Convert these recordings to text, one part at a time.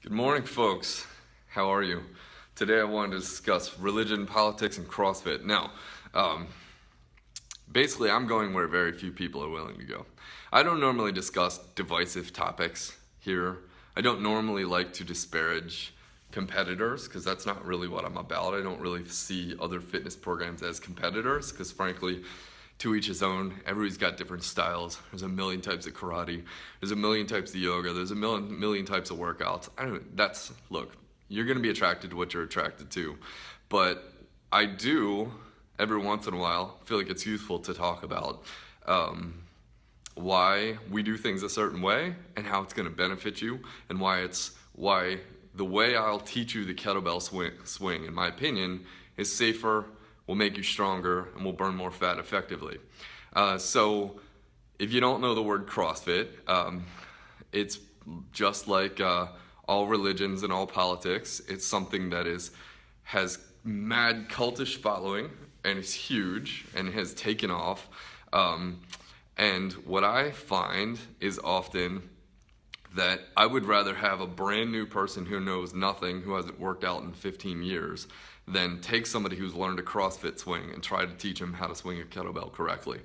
Good morning, folks. How are you? Today I wanted to discuss religion, politics, and CrossFit. Now, basically, I'm going where very few people are willing to go. I don't normally discuss divisive topics here. I don't normally like to disparage competitors because that's not really what I'm about. I don't really see other fitness programs as competitors because, frankly, to each his own. Everybody's got different styles. There's a million types of karate. There's a million types of yoga. There's a million types of workouts. Look, you're going to be attracted to what you're attracted to. But I do, every once in a while, feel like it's useful to talk about why we do things a certain way and how it's going to benefit you, and why the way I'll teach you the kettlebell swing, in my opinion, is safer, will make you stronger, and will burn more fat effectively. So if you don't know the word CrossFit, it's just like all religions and all politics. It's something that has mad cultish following, and it's huge, and it has taken off. And what I find is often that I would rather have a brand new person who knows nothing, who hasn't worked out in 15 years, than take somebody who's learned a CrossFit swing and try to teach them how to swing a kettlebell correctly.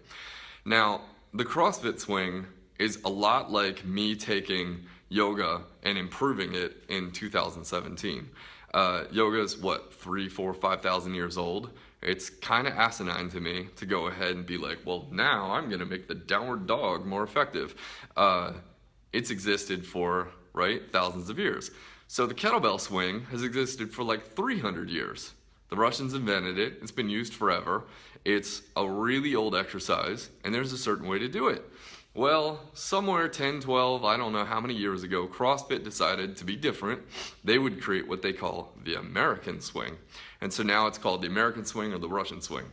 Now, the CrossFit swing is a lot like me taking yoga and improving it in 2017. Yoga is 3, 4, 5,000 years old. It's kind of asinine to me to go ahead and be like, well, now I'm going to make the downward dog more effective. It's existed for, thousands of years. So the kettlebell swing has existed for 300 years. The Russians invented it. It's been used forever. It's a really old exercise, and there's a certain way to do it. Well, somewhere 10, 12, I don't know how many years ago, CrossFit decided to be different. They would create what they call the American swing. And so now it's called the American swing or the Russian swing.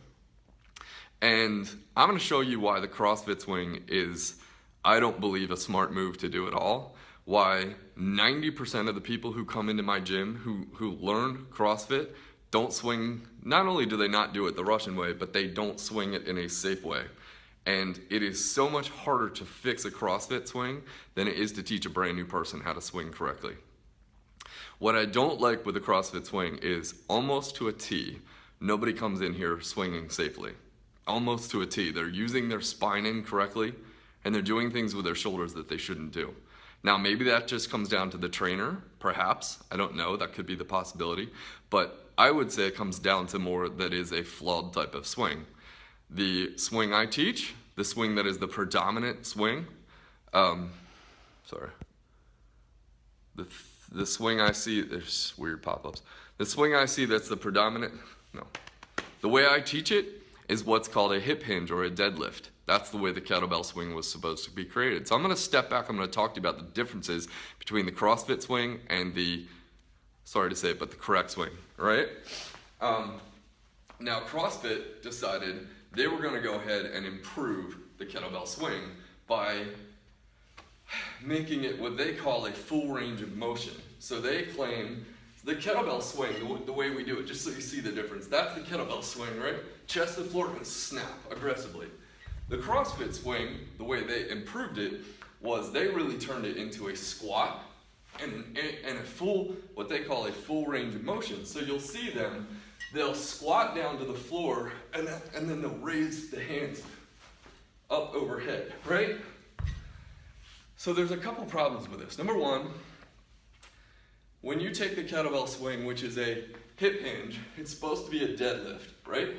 And I'm going to show you why the CrossFit swing is, I don't believe, a smart move to do at all. Why 90% of the people who come into my gym who learn CrossFit don't swing. Not only do they not do it the Russian way, but they don't swing it in a safe way. And it is so much harder to fix a CrossFit swing than it is to teach a brand new person how to swing correctly. What I don't like with the CrossFit swing is almost to a T, nobody comes in here swinging safely. Almost to a T. They're using their spine incorrectly, and they're doing things with their shoulders that they shouldn't do. Now, maybe that just comes down to the trainer, perhaps. I don't know. That could be the possibility. But I would say it comes down to more that is a flawed type of swing. The swing I teach, the swing that is the predominant swing, the swing I see, there's weird pop-ups. The swing I see that's the predominant, the way I teach it is what's called a hip hinge or a deadlift. That's the way the kettlebell swing was supposed to be created. So I'm going to step back. I'm going to talk to you about the differences between the CrossFit swing and the, sorry to say it, but the correct swing, right? Now, CrossFit decided they were going to go ahead and improve the kettlebell swing by making it what they call a full range of motion. So they claim the kettlebell swing, the way we do it, just so you see the difference, that's the kettlebell swing, right? Chest to the floor and snap aggressively. The CrossFit swing, the way they improved it, was they really turned it into a squat and a full, what they call a full range of motion. So you'll see them, they'll squat down to the floor and then they'll raise the hands up overhead, right? So there's a couple problems with this. Number one, when you take the kettlebell swing, which is a hip hinge, it's supposed to be a deadlift, right?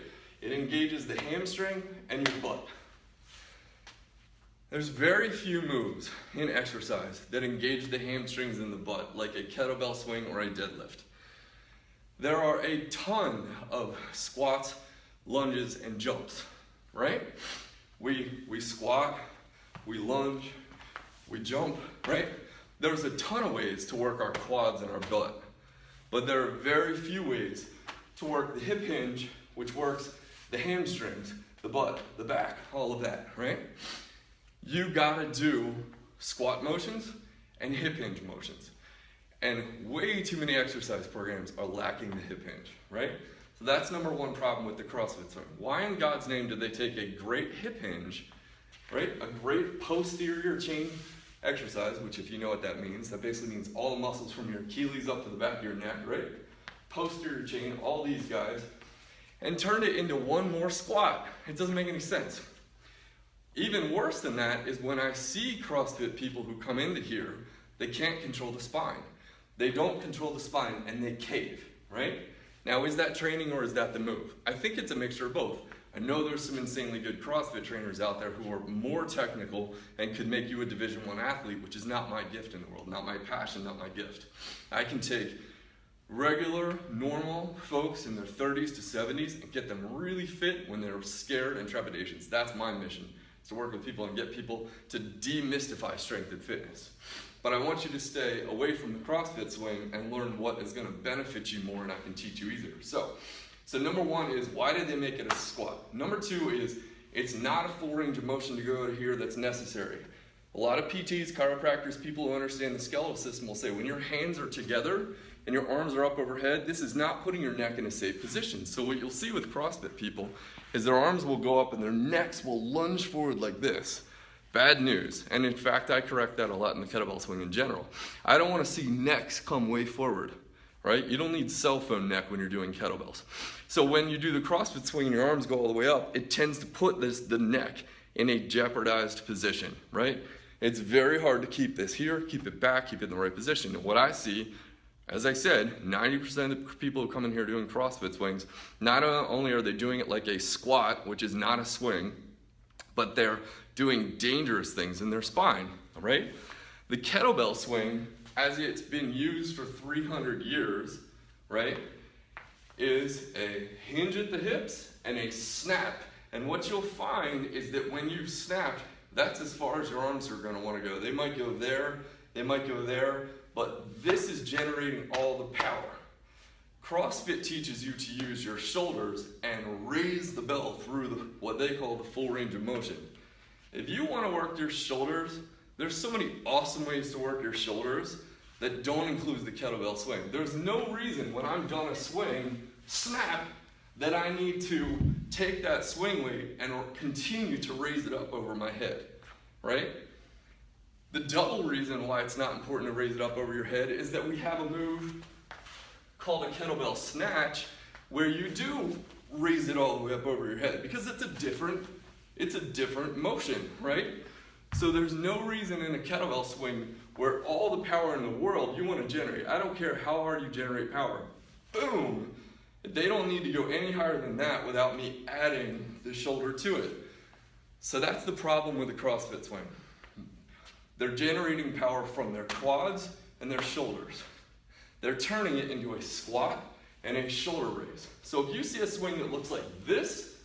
It engages the hamstring and your butt. There's very few moves in exercise that engage the hamstrings and the butt like a kettlebell swing or a deadlift. There are a ton of squats, lunges, and jumps, right? We squat, we lunge, we jump, right? There's a ton of ways to work our quads and our butt, but there are very few ways to work the hip hinge, which works the hamstrings, the butt, the back, all of that, right? You gotta do squat motions and hip hinge motions. And way too many exercise programs are lacking the hip hinge, right? So that's number one problem with the CrossFit swing. Why in God's name did they take a great hip hinge, right? A great posterior chain exercise, which if you know what that means, that basically means all the muscles from your Achilles up to the back of your neck, right? Posterior chain, all these guys, and turn it into one more squat. It doesn't make any sense. Even worse than that is when I see CrossFit people who come into here, they can't control the spine. They don't control the spine and they cave, right? Now, is that training or is that the move? I think it's a mixture of both. I know there's some insanely good CrossFit trainers out there who are more technical and could make you a Division I athlete, which is not my gift in the world, not my passion, not my gift. I can take regular, normal folks in their 30s to 70s and get them really fit when they're scared and trepidations. That's my mission, is to work with people and get people to demystify strength and fitness. But I want you to stay away from the CrossFit swing and learn what is going to benefit you more, and I can teach you easier. So number one is, why did they make it a squat? Number two is, it's not a full range of motion to go to here that's necessary. A lot of PTs, chiropractors, people who understand the skeletal system will say, when your hands are together and your arms are up overhead, this is not putting your neck in a safe position. So what you'll see with CrossFit people is their arms will go up and their necks will lunge forward like this. Bad news. And in fact, I correct that a lot in the kettlebell swing in general. I don't want to see necks come way forward, right? You don't need cell phone neck when you're doing kettlebells. So when you do the CrossFit swing and your arms go all the way up, it tends to put the neck in a jeopardized position, right? It's very hard to keep this here, keep it back, keep it in the right position. And what I see, as I said, 90% of the people who come in here doing CrossFit swings, not only are they doing it like a squat, which is not a swing, but they're doing dangerous things in their spine, right? The kettlebell swing, as it's been used for 300 years, right, is a hinge at the hips and a snap. And what you'll find is that when you snap, that's as far as your arms are gonna wanna go. They might go there, they might go there, but this is generating all the power. CrossFit teaches you to use your shoulders and raise the bell through what they call the full range of motion. If you wanna work your shoulders, there's so many awesome ways to work your shoulders that don't include the kettlebell swing. There's no reason when I'm done a swing, snap, that I need to take that swing weight and continue to raise it up over my head, right? The double reason why it's not important to raise it up over your head is that we have a move called a kettlebell snatch where you do raise it all the way up over your head because it's a different motion, right? So there's no reason in a kettlebell swing where all the power in the world you want to generate. I don't care how hard you generate power. Boom! They don't need to go any higher than that without me adding the shoulder to it. So that's the problem with the CrossFit swing. They're generating power from their quads and their shoulders. They're turning it into a squat and a shoulder raise. So if you see a swing that looks like this,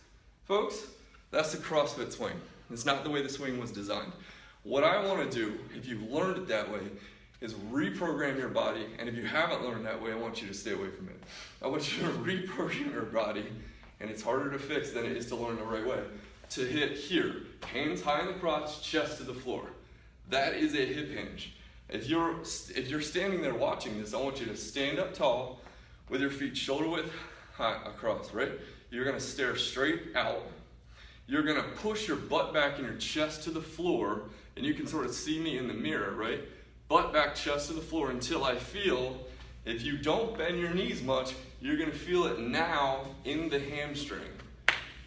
folks, that's the CrossFit swing. It's not the way the swing was designed. What I want to do, if you've learned it that way, is reprogram your body, and if you haven't learned that way, I want you to stay away from it. I want you to reprogram your body, and it's harder to fix than it is to learn the right way, to hit here, hands high in the crotch, chest to the floor. That is a hip hinge. If you're standing there watching this, I want you to stand up tall with your feet shoulder width high across, right? You're gonna stare straight out. You're gonna push your butt back and your chest to the floor, and you can sort of see me in the mirror, right? Butt back, chest to the floor until I feel, if you don't bend your knees much, you're gonna feel it now in the hamstring,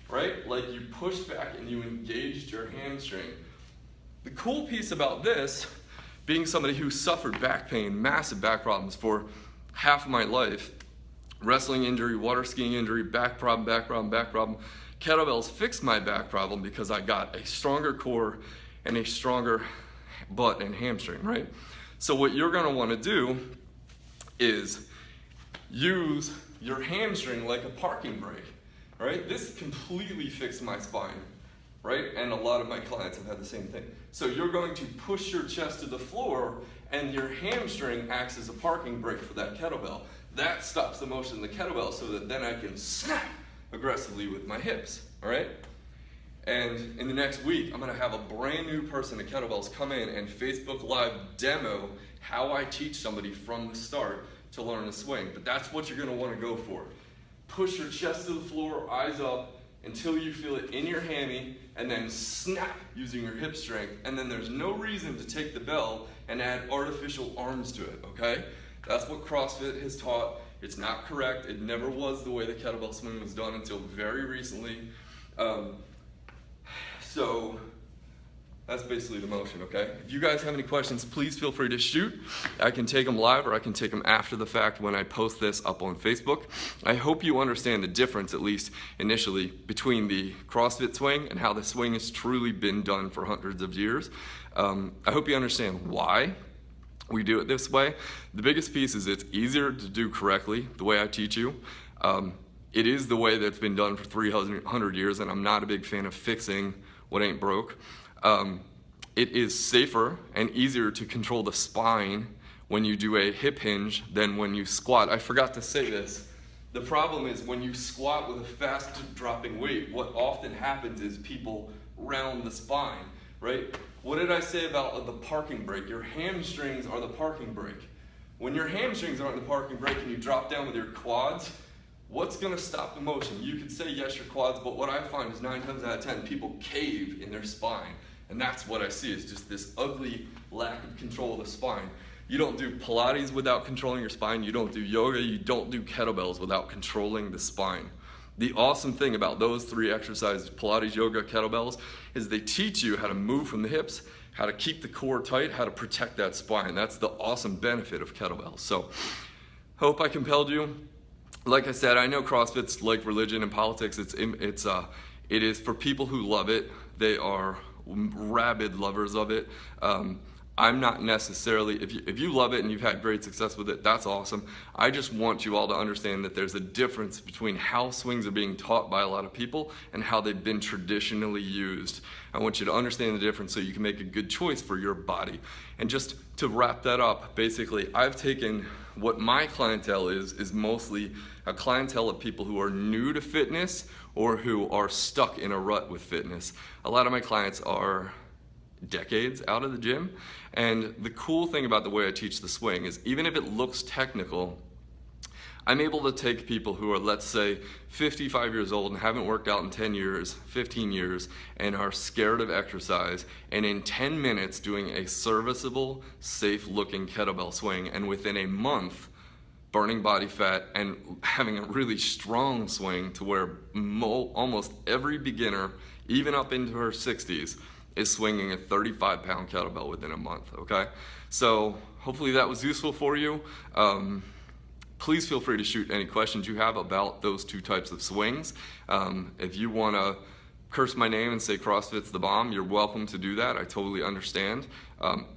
right? Like you pushed back and you engaged your hamstring. The cool piece about this, being somebody who suffered back pain, massive back problems for half of my life, wrestling injury, water skiing injury, back problem, kettlebells fixed my back problem because I got a stronger core and a stronger butt and hamstring, right? So what you're gonna wanna do is use your hamstring like a parking brake, right? This completely fixed my spine, right? And a lot of my clients have had the same thing. So you're going to push your chest to the floor and your hamstring acts as a parking brake for that kettlebell. That stops the motion of the kettlebell so that then I can snap aggressively with my hips, all right? And in the next week, I'm gonna have a brand new person at kettlebells come in and Facebook Live demo how I teach somebody from the start to learn to swing. But that's what you're gonna wanna go for. Push your chest to the floor, eyes up, until you feel it in your hammy, and then snap using your hip strength, and then there's no reason to take the bell and add artificial arms to it, okay? That's what CrossFit has taught. It's not correct. It never was the way the kettlebell swing was done until very recently. So that's basically the motion, okay? If you guys have any questions, please feel free to shoot. I can take them live or I can take them after the fact when I post this up on Facebook. I hope you understand the difference, at least initially, between the CrossFit swing and how the swing has truly been done for hundreds of years. I hope you understand why we do it this way. The biggest piece is it's easier to do correctly, the way I teach you. It is the way that's been done for 300 years, and I'm not a big fan of fixing what ain't broke. It is safer and easier to control the spine when you do a hip hinge than when you squat. I forgot to say this. The problem is when you squat with a fast dropping weight, what often happens is people round the spine, right? What did I say about the parking brake? Your hamstrings are the parking brake. When your hamstrings aren't the parking brake and you drop down with your quads, what's gonna stop the motion? You could say yes, your quads, but what I find is 9 times out of 10, people cave in their spine. And that's what I see, is just this ugly lack of control of the spine. You don't do Pilates without controlling your spine. You don't do yoga. You don't do kettlebells without controlling the spine. The awesome thing about those 3 exercises, Pilates, yoga, kettlebells, is they teach you how to move from the hips, how to keep the core tight, how to protect that spine. That's the awesome benefit of kettlebells. So, hope I compelled you. Like I said, I know CrossFit's like religion and politics. It is for people who love it. They are rabid lovers of it. I'm not necessarily, if you love it and you've had great success with it, that's awesome. I just want you all to understand that there's a difference between how swings are being taught by a lot of people and how they've been traditionally used. I want you to understand the difference so you can make a good choice for your body. And just to wrap that up, basically, I've taken what my clientele is mostly a clientele of people who are new to fitness or who are stuck in a rut with fitness. A lot of my clients are decades out of the gym, and the cool thing about the way I teach the swing is even if it looks technical, I'm able to take people who are, let's say, 55 years old and haven't worked out in 10 years, 15 years, and are scared of exercise, and in 10 minutes doing a serviceable, safe-looking kettlebell swing, and within a month, burning body fat and having a really strong swing to where almost every beginner, even up into her 60s, is swinging a 35-pound kettlebell within a month, okay? So hopefully that was useful for you. Please feel free to shoot any questions you have about those 2 types of swings. If you wanna curse my name and say CrossFit's the bomb, you're welcome to do that. I totally understand.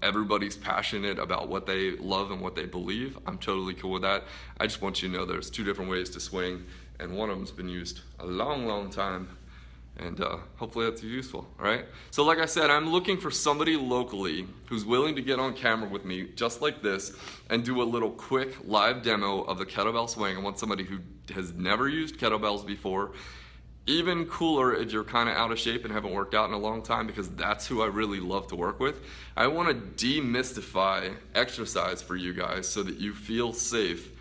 Everybody's passionate about what they love and what they believe. I'm totally cool with that. I just want you to know there's 2 different ways to swing, and one of them's been used a long, long time. And hopefully that's useful, all right? So like I said, I'm looking for somebody locally who's willing to get on camera with me, just like this, and do a little quick live demo of the kettlebell swing. I want somebody who has never used kettlebells before. Even cooler if you're kind of out of shape and haven't worked out in a long time, because that's who I really love to work with. I want to demystify exercise for you guys so that you feel safe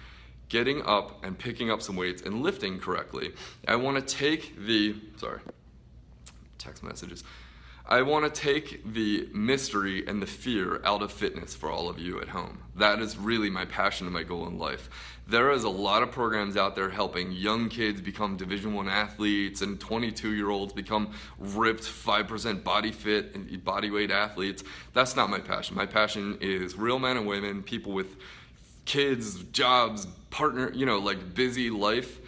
getting up and picking up some weights and lifting correctly. I want to take the, text messages. I want to take the mystery and the fear out of fitness for all of you at home. That is really my passion and my goal in life. There is a lot of programs out there helping young kids become Division I athletes and 22-year-olds become ripped 5% body fit and body weight athletes. That's not my passion. My passion is real men and women, people with kids, jobs, partner, like busy life,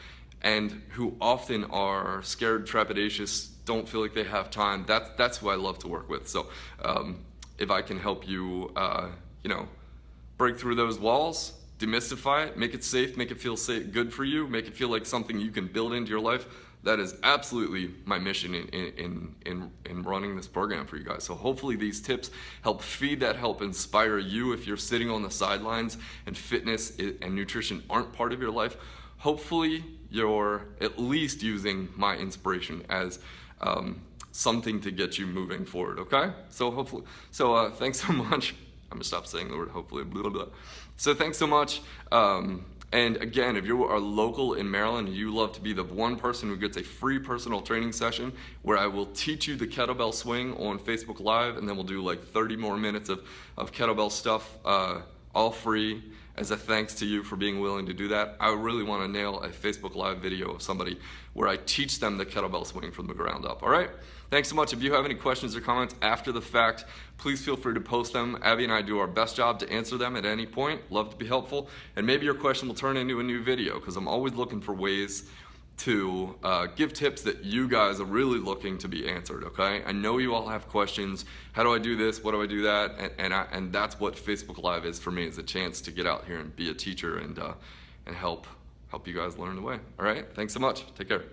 and who often are scared, trepidatious, don't feel like they have time. That's who I love to work with. So if I can help you, break through those walls, demystify it, make it safe, make it feel safe, good for you, make it feel like something you can build into your life, that is absolutely my mission in running this program for you guys. So hopefully these tips help feed that, help inspire you if you're sitting on the sidelines and fitness and nutrition aren't part of your life. Hopefully you're at least using my inspiration as something to get you moving forward, okay? So thanks so much. I'm gonna stop saying the word hopefully, blah, blah, blah. So thanks so much. And again, if you are local in Maryland and you love to be the one person who gets a free personal training session where I will teach you the kettlebell swing on Facebook Live, and then we'll do like 30 more minutes of kettlebell stuff, all free, as a thanks to you for being willing to do that. I really want to nail a Facebook Live video of somebody where I teach them the kettlebell swing from the ground up. All right? Thanks so much. If you have any questions or comments after the fact, please feel free to post them. Abby and I do our best job to answer them at any point. Love to be helpful. And maybe your question will turn into a new video, because I'm always looking for ways to give tips that you guys are really looking to be answered, okay? I know you all have questions. How do I do this? What do I do that? And that's what Facebook Live is for me, is a chance to get out here and be a teacher and help you guys learn the way. All right? Thanks so much. Take care.